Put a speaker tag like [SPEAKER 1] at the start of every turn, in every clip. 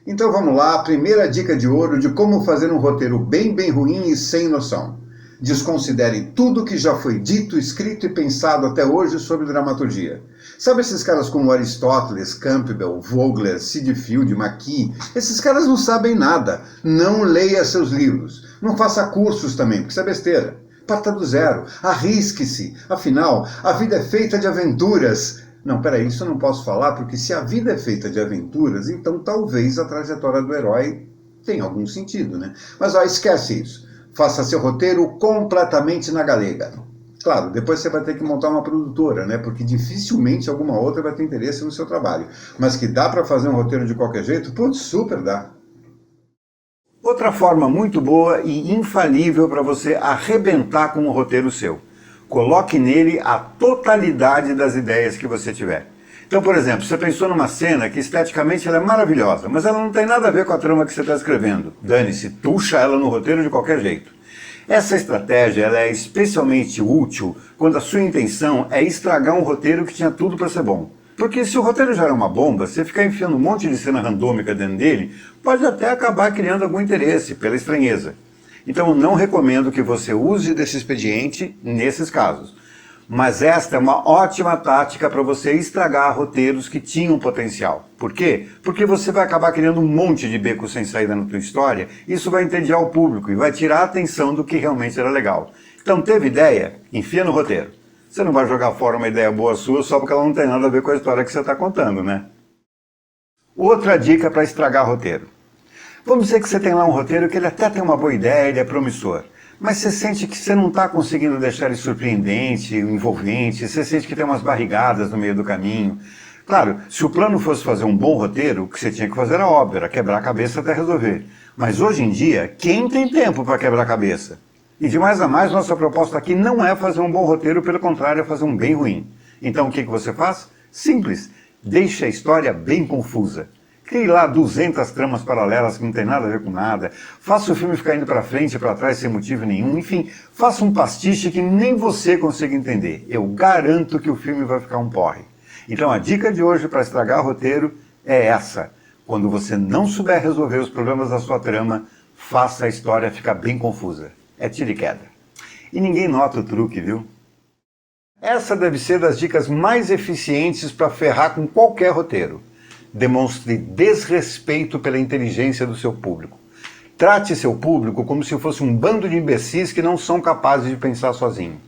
[SPEAKER 1] Então vamos lá, a primeira dica de ouro de como fazer um roteiro bem ruim e sem noção. Desconsidere tudo que já foi dito, escrito e pensado até hoje sobre dramaturgia. Sabe esses caras como Aristóteles, Campbell, Vogler, Sid Field, McKee? Esses caras não sabem nada. Não leia seus livros. Não faça cursos também, porque isso é besteira. Parta do zero. Arrisque-se. Afinal, a vida é feita de aventuras. Não, peraí, isso eu não posso falar, porque se a vida é feita de aventuras, então talvez a trajetória do herói tenha algum sentido, né? Mas ó, esquece isso. Faça seu roteiro completamente na galega. Claro, depois você vai ter que montar uma produtora, né? Porque dificilmente alguma outra vai ter interesse no seu trabalho. Mas que dá para fazer um roteiro de qualquer jeito? Putz, super dá. Outra forma muito boa e infalível para você arrebentar com um roteiro seu. Coloque nele a totalidade das ideias que você tiver. Então, por exemplo, você pensou numa cena que esteticamente ela é maravilhosa, mas ela não tem nada a ver com a trama que você está escrevendo. Dane-se, tuxa ela no roteiro de qualquer jeito. Essa estratégia ela é especialmente útil quando a sua intenção é estragar um roteiro que tinha tudo para ser bom. Porque se o roteiro já era uma bomba, você ficar enfiando um monte de cena randômica dentro dele, pode até acabar criando algum interesse pela estranheza. Então eu não recomendo que você use desse expediente nesses casos. Mas esta é uma ótima tática para você estragar roteiros que tinham potencial. Por quê? Porque você vai acabar criando um monte de beco sem saída na tua história, isso vai entediar o público e vai tirar a atenção do que realmente era legal. Então teve ideia? Enfia no roteiro. Você não vai jogar fora uma ideia boa sua só porque ela não tem nada a ver com a história que você está contando, né? Outra dica para estragar roteiro. Vamos dizer que você tem lá um roteiro que ele até tem uma boa ideia, ele é promissor. Mas você sente que você não está conseguindo deixar ele surpreendente, envolvente, você sente que tem umas barrigadas no meio do caminho. Claro, se o plano fosse fazer um bom roteiro, o que você tinha que fazer era óbvio, era quebrar a cabeça até resolver. Mas hoje em dia, quem tem tempo para quebrar a cabeça? E de mais a mais, nossa proposta aqui não é fazer um bom roteiro, pelo contrário, é fazer um bem ruim. Então o que você faz? Simples, deixe a história bem confusa. Crie lá 200 tramas paralelas que não tem nada a ver com nada. Faça o filme ficar indo para frente e para trás sem motivo nenhum. Enfim, faça um pastiche que nem você consiga entender. Eu garanto que o filme vai ficar um porre. Então a dica de hoje para estragar roteiro é essa. Quando você não souber resolver os problemas da sua trama, faça a história ficar bem confusa. É tiro e queda. E ninguém nota o truque, viu? Essa deve ser das dicas mais eficientes para ferrar com qualquer roteiro. Demonstre desrespeito pela inteligência do seu público. Trate seu público como se fosse um bando de imbecis que não são capazes de pensar sozinho.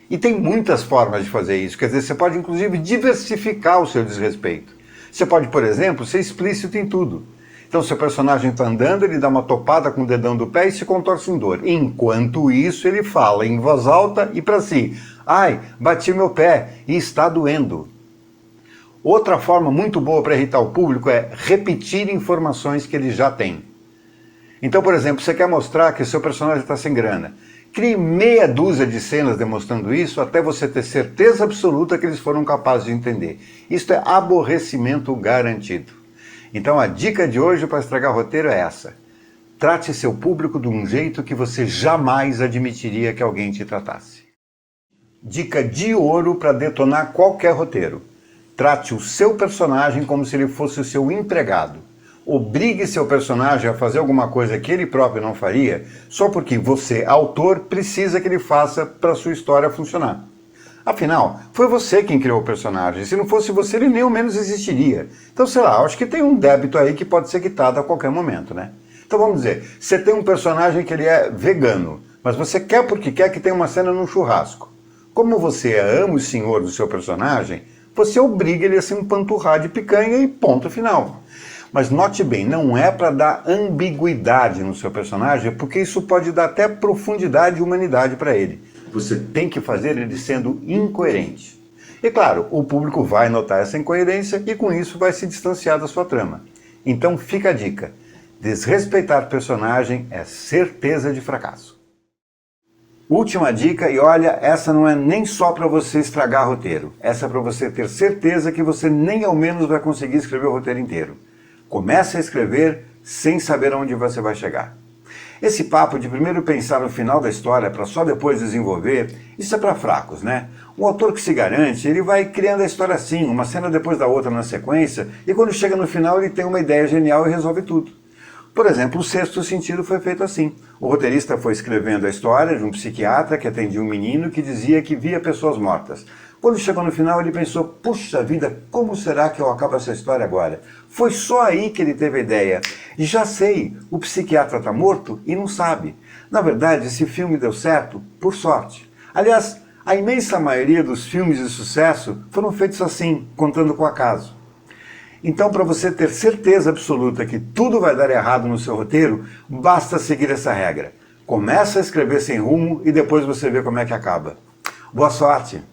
[SPEAKER 1] E tem muitas formas de fazer isso, quer dizer, você pode inclusive diversificar o seu desrespeito. Você pode, por exemplo, ser explícito em tudo. Então, seu personagem está andando, ele dá uma topada com o dedão do pé e se contorce em dor. Enquanto isso, ele fala em voz alta e para si: "Ai, bati meu pé e está doendo." Outra forma muito boa para irritar o público é repetir informações que ele já tem. Então, por exemplo, você quer mostrar que o seu personagem está sem grana. Crie meia dúzia de cenas demonstrando isso até você ter certeza absoluta que eles foram capazes de entender. Isto é aborrecimento garantido. Então a dica de hoje para estragar roteiro é essa. Trate seu público de um jeito que você jamais admitiria que alguém te tratasse. Dica de ouro para detonar qualquer roteiro. Trate o seu personagem como se ele fosse o seu empregado. Obrigue seu personagem a fazer alguma coisa que ele próprio não faria, só porque você, autor, precisa que ele faça para a sua história funcionar. Afinal, foi você quem criou o personagem. Se não fosse você, ele nem ao menos existiria. Então, sei lá, acho que tem um débito aí que pode ser quitado a qualquer momento, né? Então vamos dizer, você tem um personagem que ele é vegano, mas você quer porque quer que tenha uma cena num churrasco. Como você é amo e senhor do seu personagem, você obriga ele a se empanturrar de picanha e ponto final. Mas note bem, não é para dar ambiguidade no seu personagem, porque isso pode dar até profundidade e humanidade para ele. Você tem que fazer ele sendo incoerente. E claro, o público vai notar essa incoerência e com isso vai se distanciar da sua trama. Então fica a dica, desrespeitar personagem é certeza de fracasso. Última dica, e olha, essa não é nem só para você estragar roteiro, essa é para você ter certeza que você nem ao menos vai conseguir escrever o roteiro inteiro. Comece a escrever sem saber aonde você vai chegar.
[SPEAKER 2] Esse papo de primeiro pensar no final da história para só depois desenvolver, isso é para fracos, né? Um autor que se garante, ele vai criando a história assim, uma cena depois da outra na sequência, e quando chega no final ele tem uma ideia genial e resolve tudo. Por exemplo, o Sexto Sentido foi feito assim. O roteirista foi escrevendo a história de um psiquiatra que atendia um menino que dizia que via pessoas mortas. Quando chegou no final, ele pensou, puxa vida, como será que eu acabo essa história agora? Foi só aí que ele teve a ideia. Já sei, o psiquiatra está morto e não sabe. Na verdade, esse filme deu certo por sorte. Aliás, a imensa maioria dos filmes de sucesso foram feitos assim, contando com acaso. Então, para você ter certeza absoluta que tudo vai dar errado no seu roteiro, basta seguir essa regra. Começa a escrever sem rumo e depois você vê como é que acaba. Boa sorte!